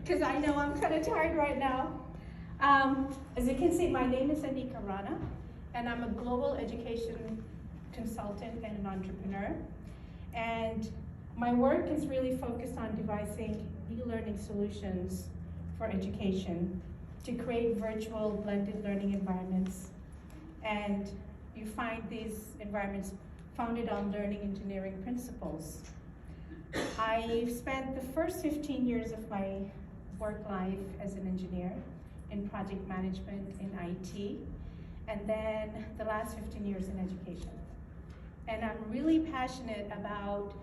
because I know I'm kind of tired right now. As you can see, my name is Anika Rana, and I'm a global education consultant and an entrepreneur. And my work is really focused on devising e-learning solutions for education to create virtual blended learning environments. And you find these environments founded on learning engineering principles. I spent the first 15 years of my work life as an engineer in project management in IT, and then the last 15 years in education. And I'm really passionate about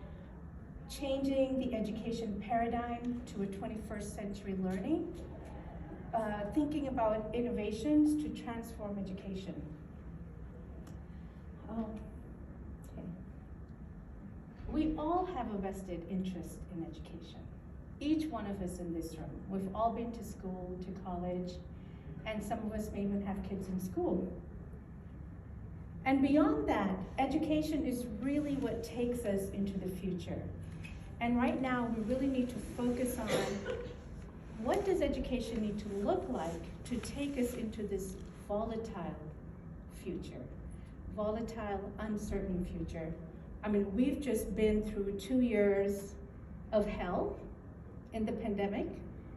changing the education paradigm to a 21st century learning, thinking about innovations to transform education. Okay. We all have a vested interest in education. Each one of us in this room. We've all been to school, to college, and some of us may even have kids in school. And beyond that, education is really what takes us into the future. And right now, we really need to focus on what does education need to look like to take us into this volatile future, volatile, uncertain future. I mean, we've just been through 2 years of hell in the pandemic.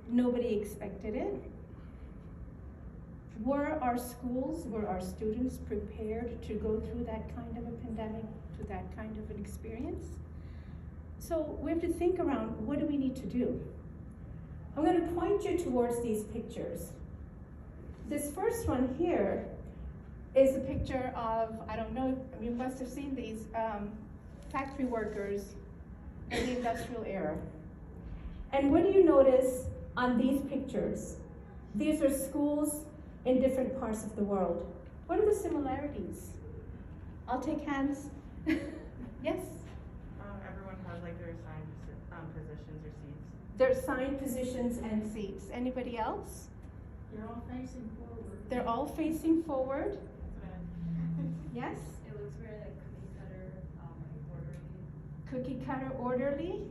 Nobody expected it. Were our schools, were our students prepared to go through that kind of a pandemic, to that kind of an experience? So we have to think around, what do we need to do? I'm going to point you towards these pictures. This first one here is a picture of, I don't know, you must have seen these, factory workers in the industrial era. And what do you notice on these pictures? These are schools in different parts of the world. What are the similarities? I'll take hands. Yes? Everyone has like their assigned positions or seats. Their assigned positions and seats. Anybody else? They're all facing forward. They're all facing forward. Yes? It looks very like cookie cutter, Cookie cutter orderly. orderly.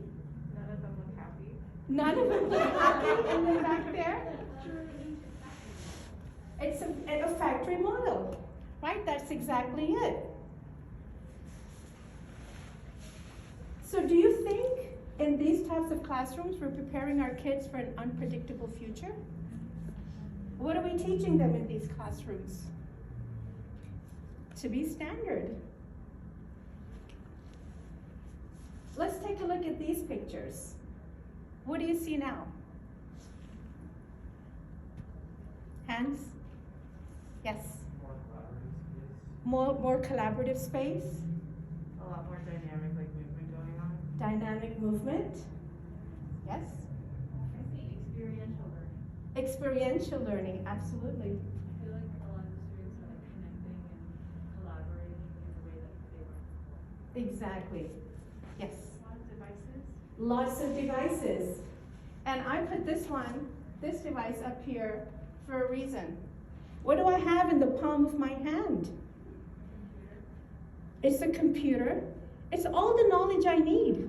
None of them look happy. None of them look happy in the back there. It's a factory model, right? That's exactly it. So do you think in these types of classrooms we're preparing our kids for an unpredictable future? What are we teaching them in these classrooms? To be standard. Let's take a look at these pictures. What do you see now? Hands? Yes. More collaborative space. A lot more dynamic like movement going on. Dynamic movement. Yes. I see experiential learning. Experiential learning, absolutely. I feel like a lot of the students are like connecting and collaborating in a way that they weren't before. Exactly. Yes. A lot of devices. Lots of devices. And I put this device up here for a reason. What do I have in the palm of my hand? It's a computer. It's all the knowledge I need.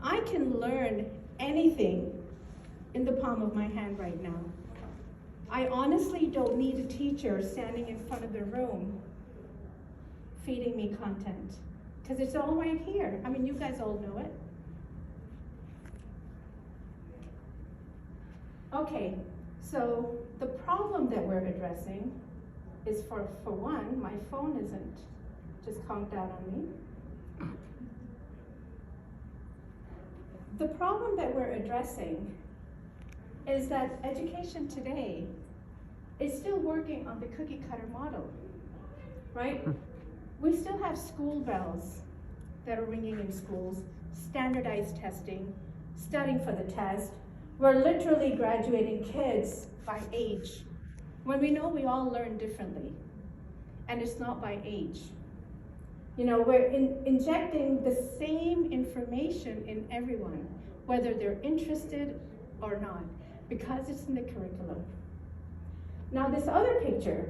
I can learn anything in the palm of my hand right now. I honestly don't need a teacher standing in front of the room feeding me content, because it's all right here. I mean, you guys all know it. Okay, so the problem that we're addressing is for one, my phone isn't just conked out on me. The problem that we're addressing is that education today is still working on the cookie cutter model, right? We still have school bells that are ringing in schools, standardized testing, studying for the test. We're literally graduating kids by age, when we know we all learn differently, and it's not by age. You know, we're injecting the same information in everyone, whether they're interested or not, because it's in the curriculum. Now this other picture,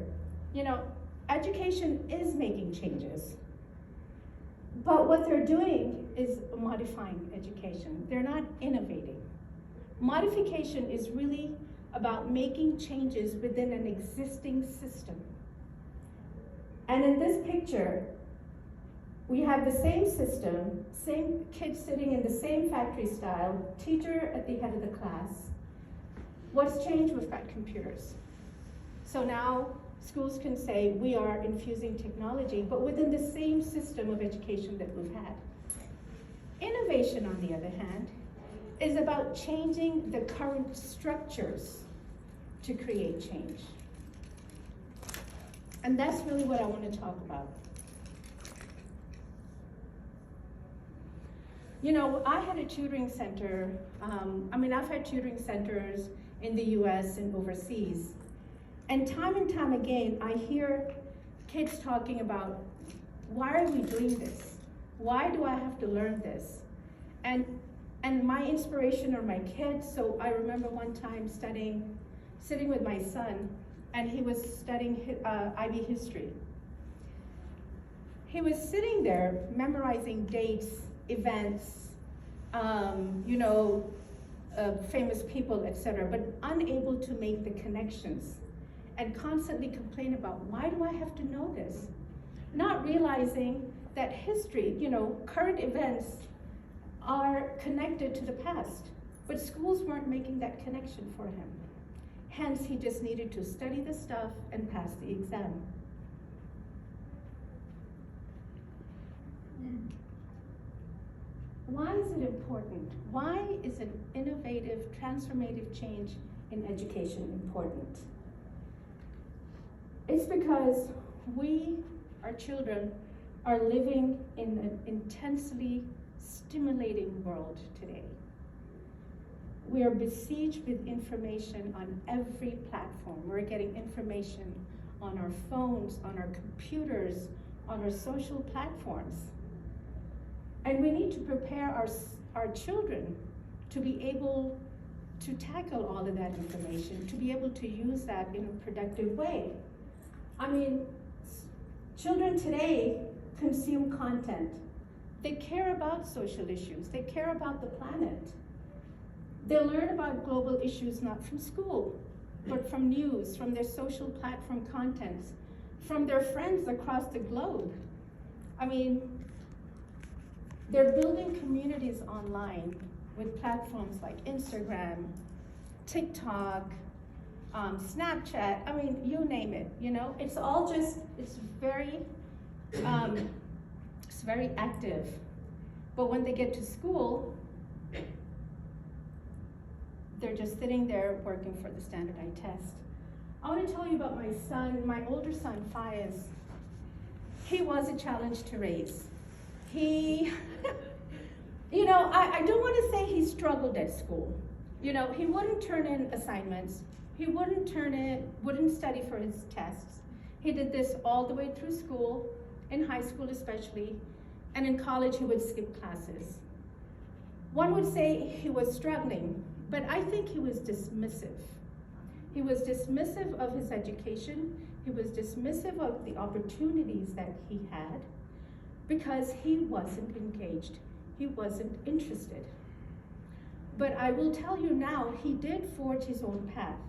you know, education is making changes, but what they're doing is modifying education. They're not innovating. Modification is really about making changes within an existing system. And in this picture, we have the same system, same kids sitting in the same factory style, teacher at the head of the class. What's changed? We've got computers. So now schools can say we are infusing technology, but within the same system of education that we've had. Innovation, on the other hand, is about changing the current structures to create change. And that's really what I want to talk about. You know, I had a tutoring center, I've had tutoring centers in the US and overseas. And time again, I hear kids talking about, why are we doing this? Why do I have to learn this? And my inspiration are my kids. So I remember one time sitting with my son, and he was studying IB history. He was sitting there memorizing dates, events, famous people, etc., but unable to make the connections, and constantly complain about, why do I have to know this? Not realizing that history, current events are connected to the past, but schools weren't making that connection for him. Hence, he just needed to study the stuff and pass the exam. Why is it important? Why is an innovative, transformative change in education important? It's because our children, are living in an intensely stimulating world today. We are besieged with information on every platform. We're getting information on our phones, on our computers, on our social platforms. And we need to prepare our children to be able to tackle all of that information, to be able to use that in a productive way. Children today consume content. They care about social issues. They care about the planet. They learn about global issues not from school, but from news, from their social platform contents, from their friends across the globe. They're building communities online with platforms like Instagram, TikTok, Snapchat, you name it, It's all just, it's very active. But when they get to school, they're just sitting there working for the standardized test. I want to tell you about my son, my older son, Faiz. He was a challenge to raise. I don't want to say he struggled at school. He wouldn't turn in assignments. He wouldn't study for his tests. He did this all the way through school, in high school especially, and in college he would skip classes. One would say he was struggling, but I think he was dismissive. He was dismissive of his education. He was dismissive of the opportunities that he had because he wasn't engaged. He wasn't interested. But I will tell you now, he did forge his own path.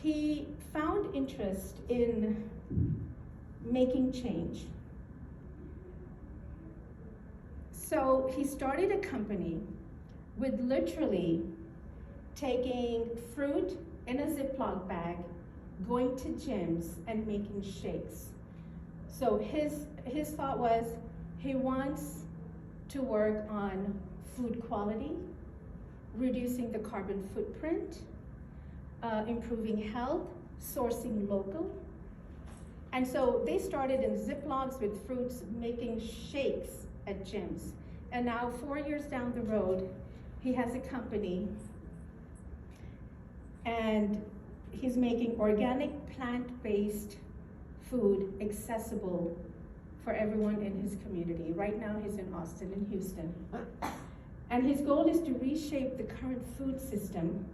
He found interest in making change. So he started a company with literally taking fruit in a Ziploc bag, going to gyms and making shakes. So his thought was, he wants to work on food quality, reducing the carbon footprint, improving health, sourcing local. And so they started in Ziplocs with fruits, making shakes at gyms. And now 4 years down the road, he has a company and he's making organic, plant-based food accessible for everyone in his community. Right now he's in Austin and Houston. And his goal is to reshape the current food system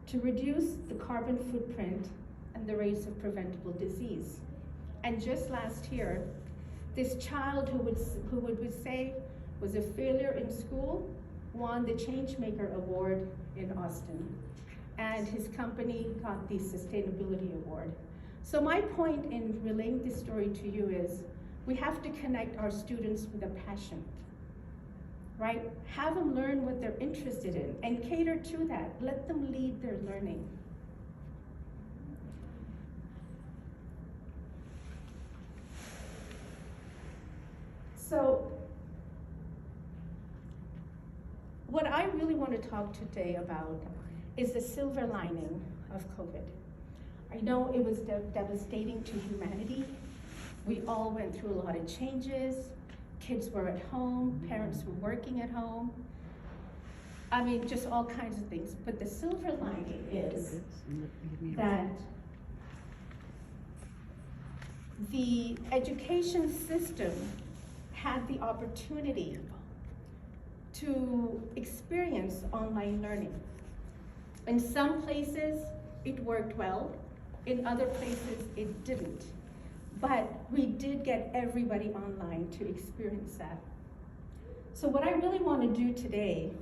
to reduce the carbon footprint and the rates of preventable disease. And just last year, this child who would say was a failure in school won the Changemaker Award in Austin, and his company got the Sustainability Award. So my point in relaying this story to you is, we have to connect our students with a passion, right? Have them learn what they're interested in and cater to that. Let them lead their learning. So, what I really want to talk today about is the silver lining of COVID. I know it was devastating to humanity. We all went through a lot of changes. Kids were at home, parents were working at home. I mean, just all kinds of things. But the silver lining is that the education system had the opportunity to experience online learning. In some places, it worked well. In other places, it didn't. But we did get everybody online to experience that. So what I really want to do today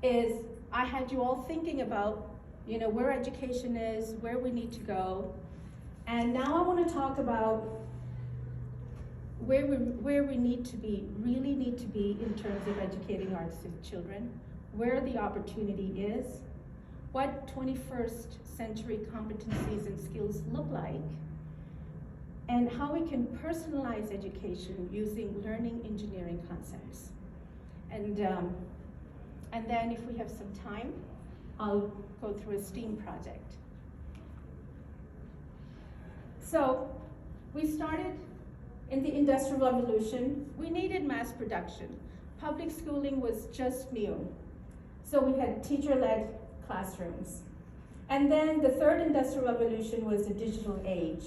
is, I had you all thinking about, where education is, where we need to go. And now I want to talk about where we need to be, really need to be in terms of educating our children, where the opportunity is, what 21st century competencies and skills look like, and how we can personalize education using learning engineering concepts. And then if we have some time, I'll go through a STEAM project. So we started in the Industrial Revolution. We needed mass production. Public schooling was just new. So we had teacher-led classrooms. And then the third Industrial Revolution was the digital age.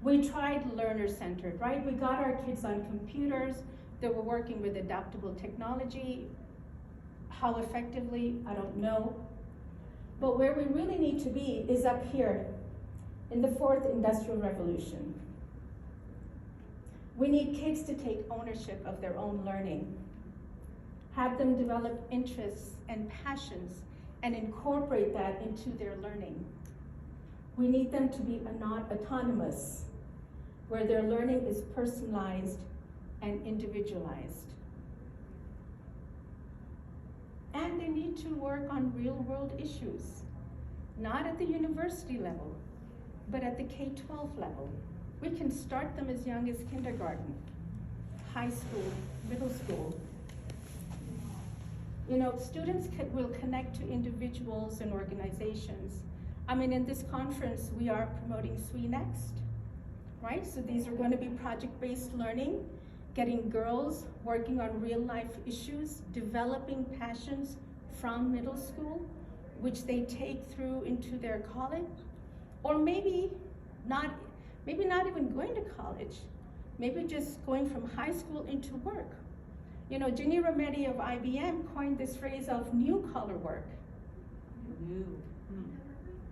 We tried learner-centered, right? We got our kids on computers. They were working with adaptable technology. How effectively, I don't know. But where we really need to be is up here in the fourth Industrial Revolution. We need kids to take ownership of their own learning, have them develop interests and passions, and incorporate that into their learning. We need them to be not autonomous, where their learning is personalized and individualized. And they need to work on real-world issues, not at the university level, but at the K-12 level. We can start them as young as kindergarten, high school, middle school. Students will connect to individuals and organizations. I mean, in this conference, we are promoting SWE Next, right? So these are going to be project-based learning, getting girls working on real-life issues, developing passions from middle school, which they take through into their college, or maybe not even going to college, maybe just going from high school into work. Ginny Rometty of IBM coined this phrase of new collar work.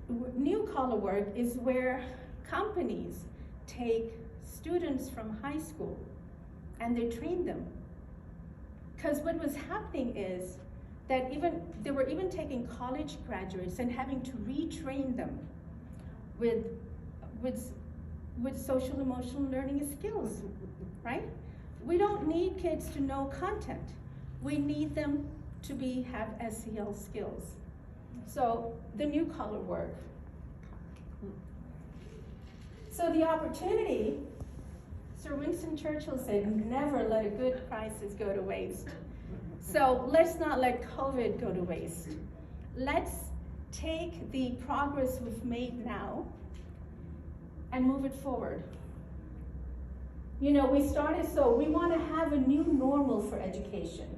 New collar work is where companies take students from high school and they train them. Because what was happening is that they were even taking college graduates and having to retrain them with social emotional learning skills, right? We don't need kids to know content. We need them to have SEL skills. So the new collar work. So the opportunity, Sir Winston Churchill said, never let a good crisis go to waste. So let's not let COVID go to waste. Let's take the progress we've made now and move it forward. We started, so we want to have a new normal for education.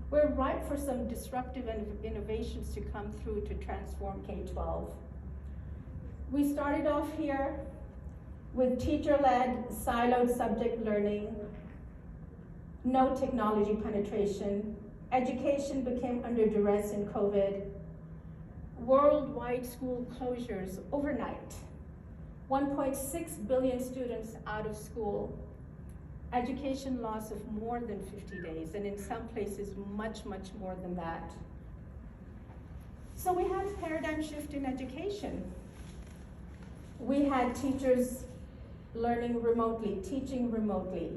We're ripe for some disruptive innovations to come through to transform K-12. We started off here with teacher-led, siloed subject learning, no technology penetration. Education became under duress in COVID. Worldwide school closures overnight. 1.6 billion students out of school. education loss of more than 50 days, and in some places much, much more than that. So we had a paradigm shift in education. We had teachers learning remotely, teaching remotely.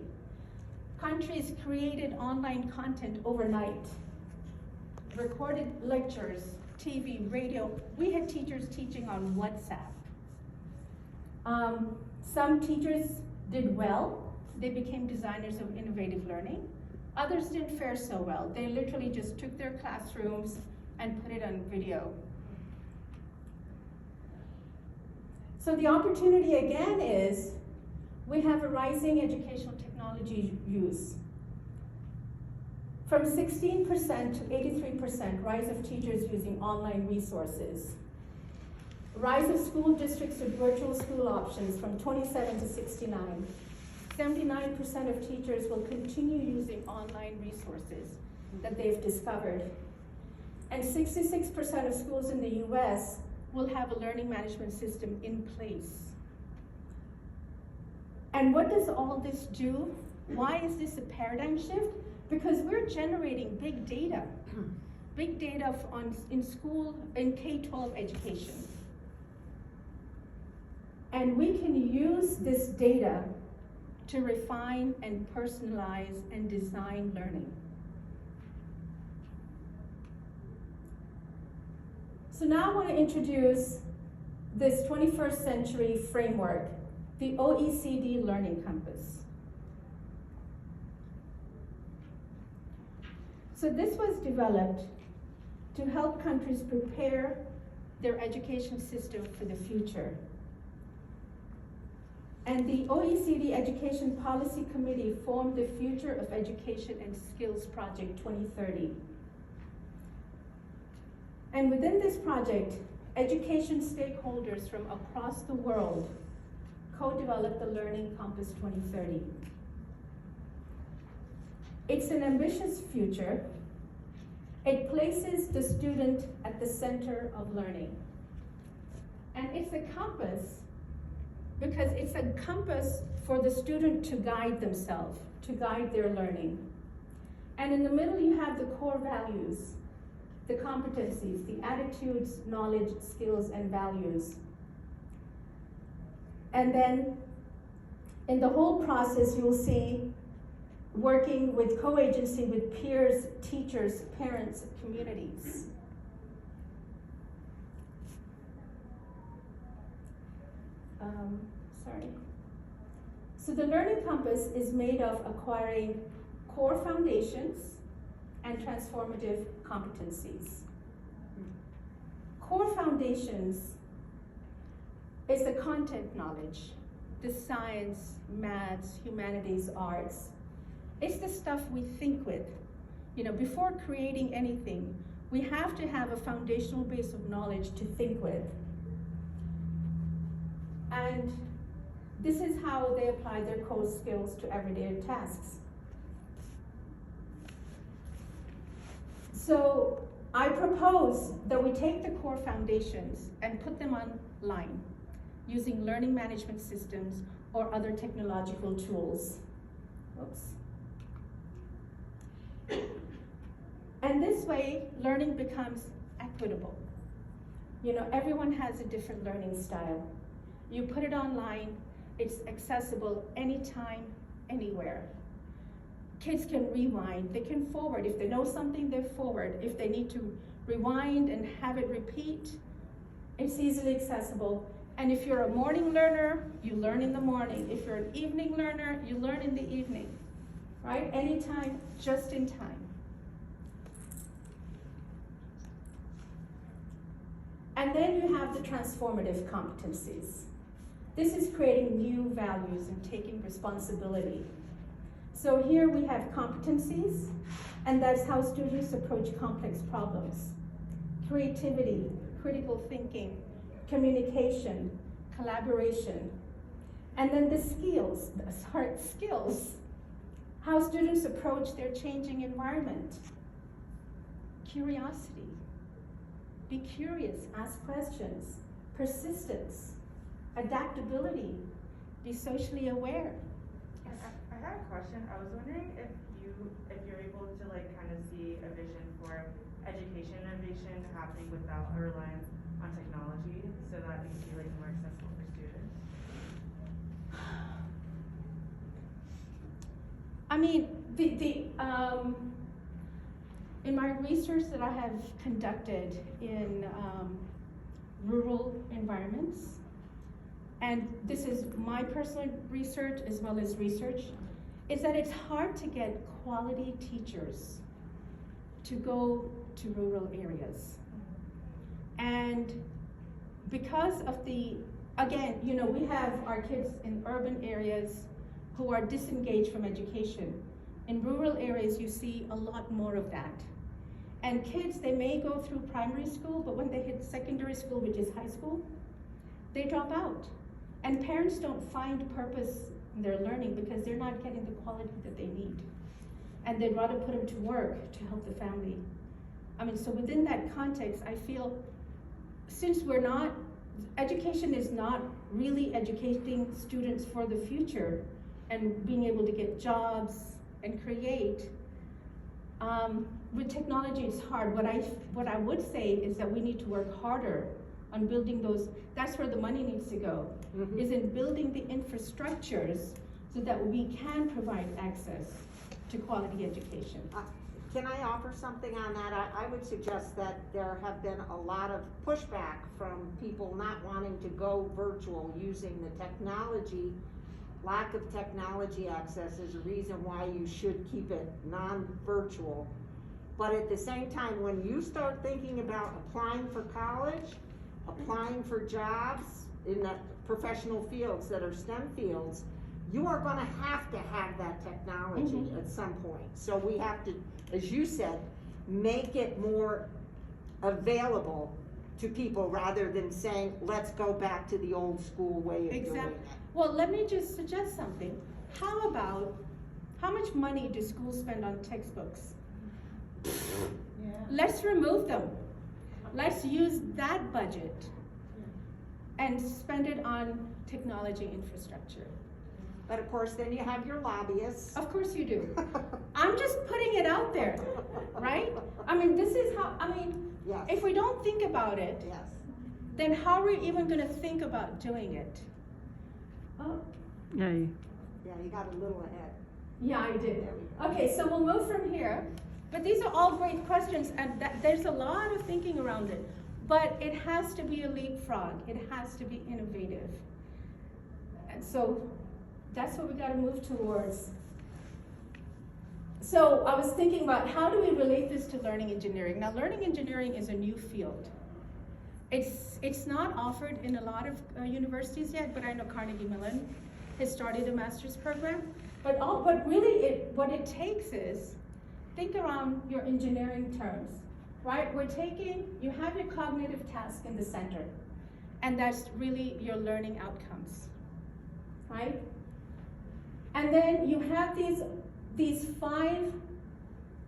Countries created online content overnight, recorded lectures, TV, radio. We had teachers teaching on WhatsApp. Some teachers did well. They became designers of innovative learning. Others didn't fare so well. They literally just took their classrooms and put it on video. So the opportunity again is, we have a rising educational technology use. From 16% to 83% rise of teachers using online resources. Rise of school districts with virtual school options from 27 to 69. 79% of teachers will continue using online resources that they've discovered. And 66% of schools in the US will have a learning management system in place. And what does all this do? Why is this a paradigm shift? Because we're generating big data in school, in K-12 education. And we can use this data to refine and personalize and design learning. So now I want to introduce this 21st century framework, the OECD Learning Compass. So this was developed to help countries prepare their education system for the future. And the OECD Education Policy Committee formed the Future of Education and Skills Project 2030. And within this project, education stakeholders from across the world co-developed the Learning Compass 2030. It's an ambitious future. It places the student at the center of learning. And it's a compass because it's a compass for the student to guide themselves, to guide their learning. And in the middle you have the core values, the competencies, the attitudes, knowledge, skills, and values. And then in the whole process you'll see working with co-agency with peers, teachers, parents, communities. So the Learning Compass is made of acquiring core foundations and transformative competencies. Core foundations is the content knowledge, the science, maths, humanities, arts. It's the stuff we think with. You know, before creating anything, we have to have a foundational base of knowledge to think with. And this is how they apply their core skills to everyday tasks. So I propose that we take the core foundations and put them online using learning management systems or other technological tools. Oops. And this way, learning becomes equitable. You know, everyone has a different learning style. You put it online, it's accessible anytime, anywhere. Kids can rewind, they can forward. If they know something, they forward. If they need to rewind and have it repeat, it's easily accessible. And if you're a morning learner, you learn in the morning. If you're an evening learner, you learn in the evening, right? Anytime, just in time. And then you have the transformative competencies. This is creating new values and taking responsibility. So here we have competencies, and that's how students approach complex problems. Creativity, critical thinking, communication, collaboration. And then the skills, how students approach their changing environment. Curiosity. Be curious, ask questions. Persistence, adaptability, be socially aware. I got a question. I was wondering if you're able to like kind of see a vision for education innovation happening without a reliance on technology, so that it can be like more accessible for students. I mean, in my research that I have conducted in rural environments, and this is my personal research as well as research, is that it's hard to get quality teachers to go to rural areas. And because of again, we have our kids in urban areas who are disengaged from education. In rural areas, you see a lot more of that. And kids, they may go through primary school, but when they hit secondary school, which is high school, they drop out. And parents don't find purpose in their learning because they're not getting the quality that they need. And they'd rather put them to work to help the family. I mean, so within that context, I feel since education is not really educating students for the future and being able to get jobs and create, with technology it's hard. What I would say is that we need to work harder on building those. That's where the money needs to go, is in building the infrastructures so that we can provide access to quality education. Can I offer something on that? I would suggest that there have been a lot of pushback from people not wanting to go virtual using the technology. Lack of technology access is a reason why you should keep it non-virtual. But at the same time, when you start thinking about applying for college, applying for jobs in the professional fields that are STEM fields, you are going to have that technology at some point. So we have to, as you said, make it more available to people rather than saying, let's go back to the old school way of doing it. Well, let me just suggest something. How much money do schools spend on textbooks? Yeah. Let's remove them. Let's use that budget and spend it on technology infrastructure. But of course, then you have your lobbyists. Of course you do. I'm just putting it out there, right? I mean, this is how, Yes. if we don't think about it, Yes. then how are we even gonna think about doing it? Oh, Yeah, you got a little ahead. yeah, I did. There we go. Okay, so we'll move from here. But these are all great questions, and there's a lot of thinking around it. But it has to be a leapfrog. It has to be innovative. And so that's what we got to move towards. So I was thinking about how do we relate this to learning engineering? Now, learning engineering is a new field. It's not offered in a lot of universities yet, but I know Carnegie Mellon has started a master's program. But really, what it takes is, think around your engineering terms, right? You have your cognitive task in the center, and that's really your learning outcomes, right? And then you have these 5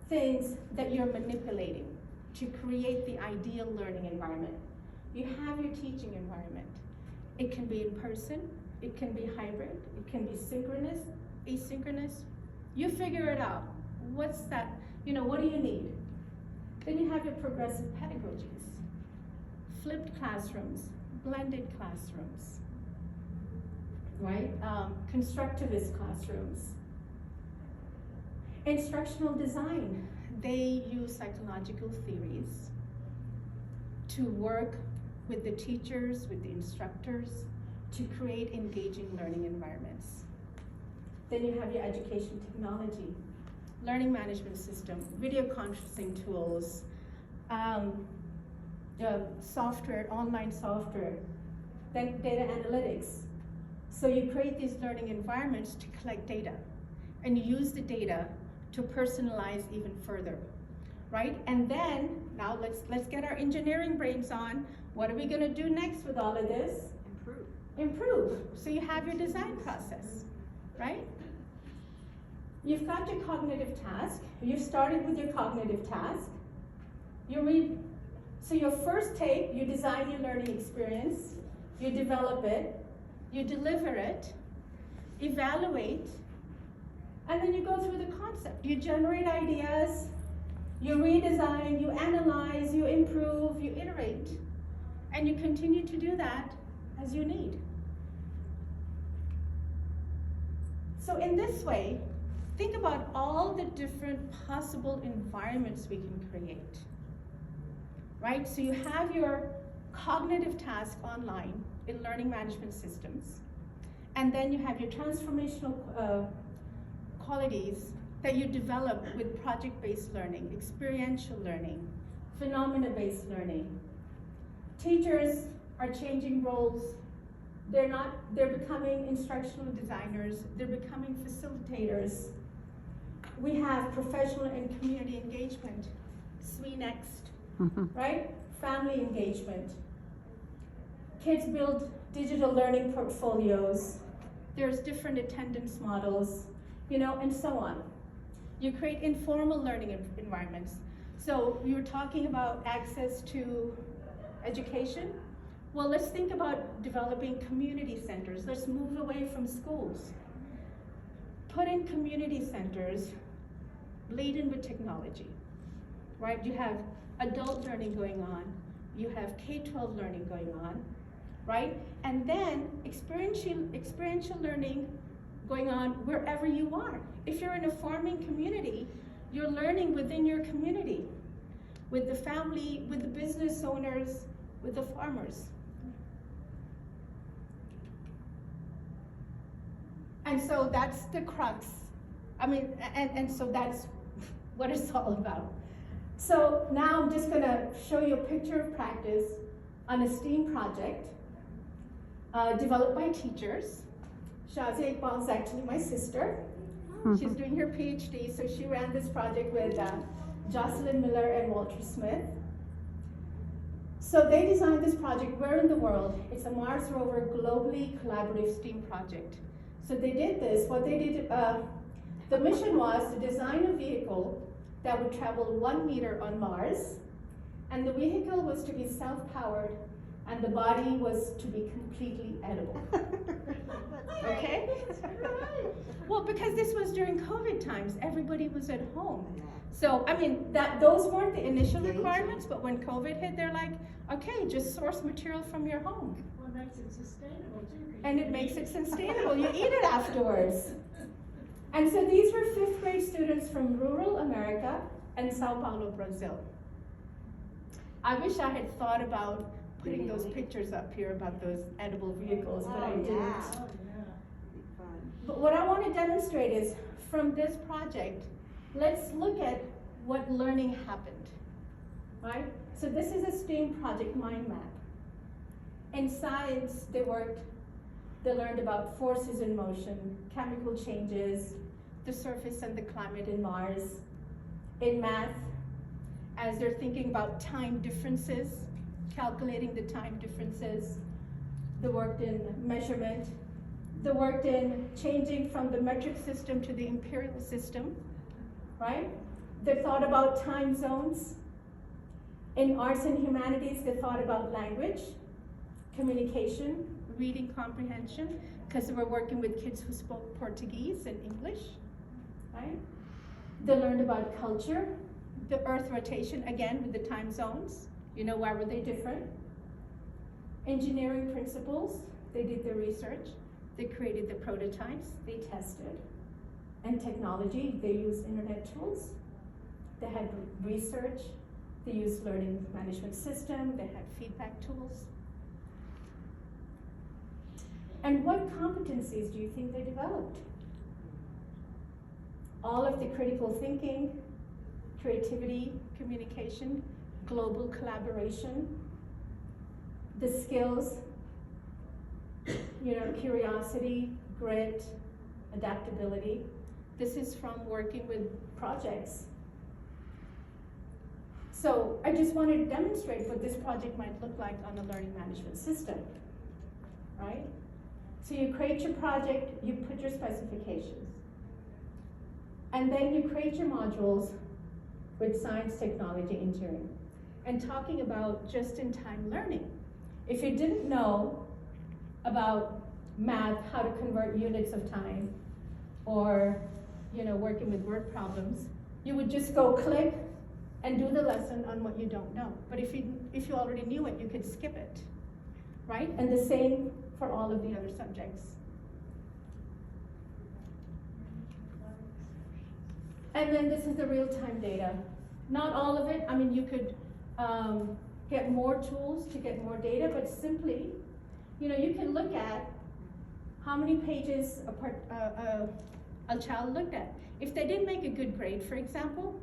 things that you're manipulating to create the ideal learning environment. You have your teaching environment. It can be in person, it can be hybrid, it can be synchronous, asynchronous. You figure it out. What's that? What do you need? Then you have your progressive pedagogies, flipped classrooms, blended classrooms, right? Constructivist classrooms. Instructional design, they use psychological theories to work with the teachers, with the instructors, to create engaging learning environments. Then you have your education technology, learning management system, video conferencing tools, software, online software, then data analytics. So you create these learning environments to collect data and use the data to personalize even further, right? And then, now let's get our engineering brains on. What are we gonna do next with all of this? Improve. So you have your design process, right? You've got your cognitive task. You've started with your cognitive task. So your first take, you design your learning experience, you develop it, you deliver it, evaluate, And then you go through the concept. You generate ideas, you redesign, you analyze, you improve, you iterate. And you continue to do that as you need. So in this way, think about all the different possible environments we can create, right? So you have your cognitive task online in learning management systems, and then you have your transformational qualities that you develop with project-based learning, experiential learning, phenomena-based learning. Teachers are changing roles. They're becoming instructional designers, they're becoming facilitators. We have professional and community engagement, SWE Next, right? Family engagement. Kids build digital learning portfolios. There's different attendance models, and so on. You create informal learning environments. So we were talking about access to education. Well, let's think about developing community centers. Let's move away from schools. Put in community centers laden with technology, right? You have adult learning going on. You have K-12 learning going on, right? And then experiential learning going on wherever you are. If you're in a farming community, you're learning within your community, with the family, with the business owners, with the farmers. And so that's the crux. And so that's what it's all about. So now I'm just gonna show you a picture of practice on a STEAM project developed by teachers. Shazia Iqbal is actually my sister. She's doing her PhD, so she ran this project with Jocelyn Miller and Walter Smith. So they designed this project, Where in the World? It's a Mars rover globally collaborative STEAM project. So they did this, the mission was to design a vehicle that would travel 1 meter on Mars, and the vehicle was to be self-powered, and the body was to be completely edible. Okay? Well, because this was during COVID times, everybody was at home. So, those weren't the initial requirements, but when COVID hit, they're like, okay, just source material from your home. Well, it makes it sustainable too. And it makes it sustainable. You eat it afterwards. And so these were 5th grade students from rural America and Sao Paulo, Brazil. I wish I had thought about putting those pictures up here about those edible vehicles, but I didn't. Oh, yeah. But what I want to demonstrate is, from this project, let's look at what learning happened, right? So this is a STEAM project mind map. In science, they learned about forces in motion, chemical changes, the surface and the climate in Mars. In math, as they're thinking about time differences, calculating the time differences, they worked in measurement, they worked in changing from the metric system to the imperial system, right? They thought about time zones. In arts and humanities, they thought about language, communication, reading comprehension, because they were working with kids who spoke Portuguese and English, right? They learned about culture, the Earth rotation, again with the time zones. Why were they different? Engineering principles, they did the research, they created the prototypes, they tested. And technology, they used internet tools, they had research, they used learning management system, they had feedback tools. And what competencies do you think they developed? All of the critical thinking, creativity, communication, global collaboration, the skills, curiosity, grit, adaptability. This is from working with projects. So I just wanted to demonstrate what this project might look like on the learning management system, right? So you create your project, you put your specifications, and then you create your modules with science, technology, engineering, and talking about just-in-time learning. If you didn't know about math, how to convert units of time, or working with word problems, you would just go click and do the lesson on what you don't know. But if you already knew it, you could skip it, right? And the same for all of the other subjects. And then this is the real-time data. Not all of it, I mean, you could get more tools to get more data, but simply, you can look at how many pages a child looked at. If they didn't make a good grade, for example,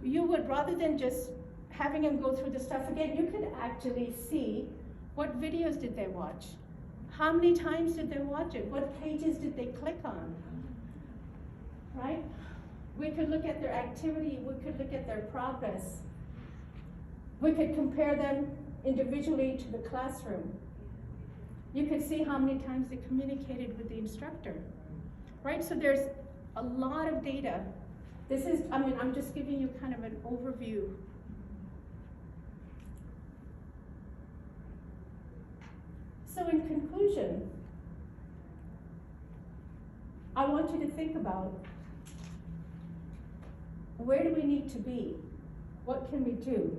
you would, rather than just having them go through the stuff again, you could actually see what videos did they watch, how many times did they watch it, what pages did they click on, right? We could look at their activity, we could look at their progress. We could compare them individually to the classroom. You could see how many times they communicated with the instructor, right? So there's a lot of data. This is, I'm just giving you kind of an overview. So in conclusion, I want you to think about, where do we need to be? What can we do?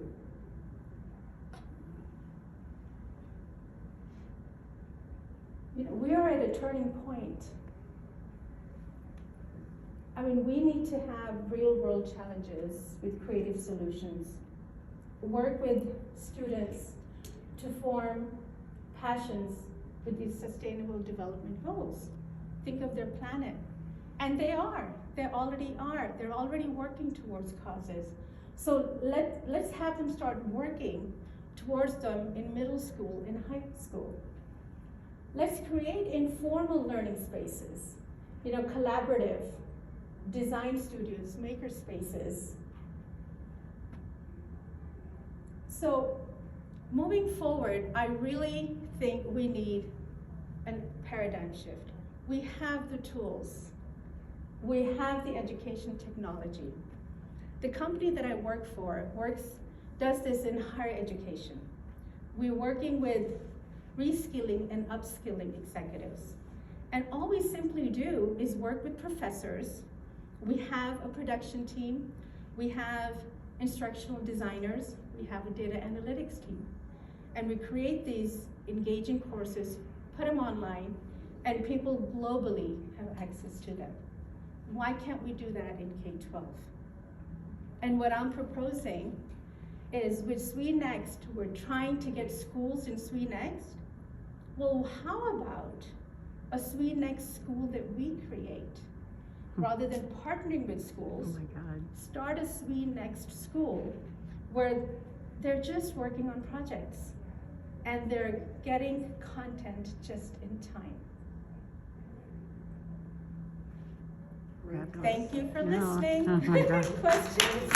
We are at a turning point. We need to have real-world challenges with creative solutions. Work with students to form passions with these sustainable development goals. Think of their planet. And they already are. They're already working towards causes. So let's have them start working towards them in middle school, in high school. Let's create informal learning spaces, collaborative, design studios, maker spaces. So moving forward, I really think we need a paradigm shift. We have the tools. We have the education technology. The company that I work for does this in higher education. We're working with reskilling and upskilling executives. And all we simply do is work with professors. We have a production team. We have instructional designers. We have a data analytics team. And we create these engaging courses, put them online, and people globally have access to them. Why can't we do that in K-12? And what I'm proposing is, with SweNext, we're trying to get schools in SweNext. Well, how about a SweNext school that we create? Rather than partnering with schools, start a SweNext school where they're just working on projects and they're getting content just in time. Thank you for listening. Oh my God. Questions?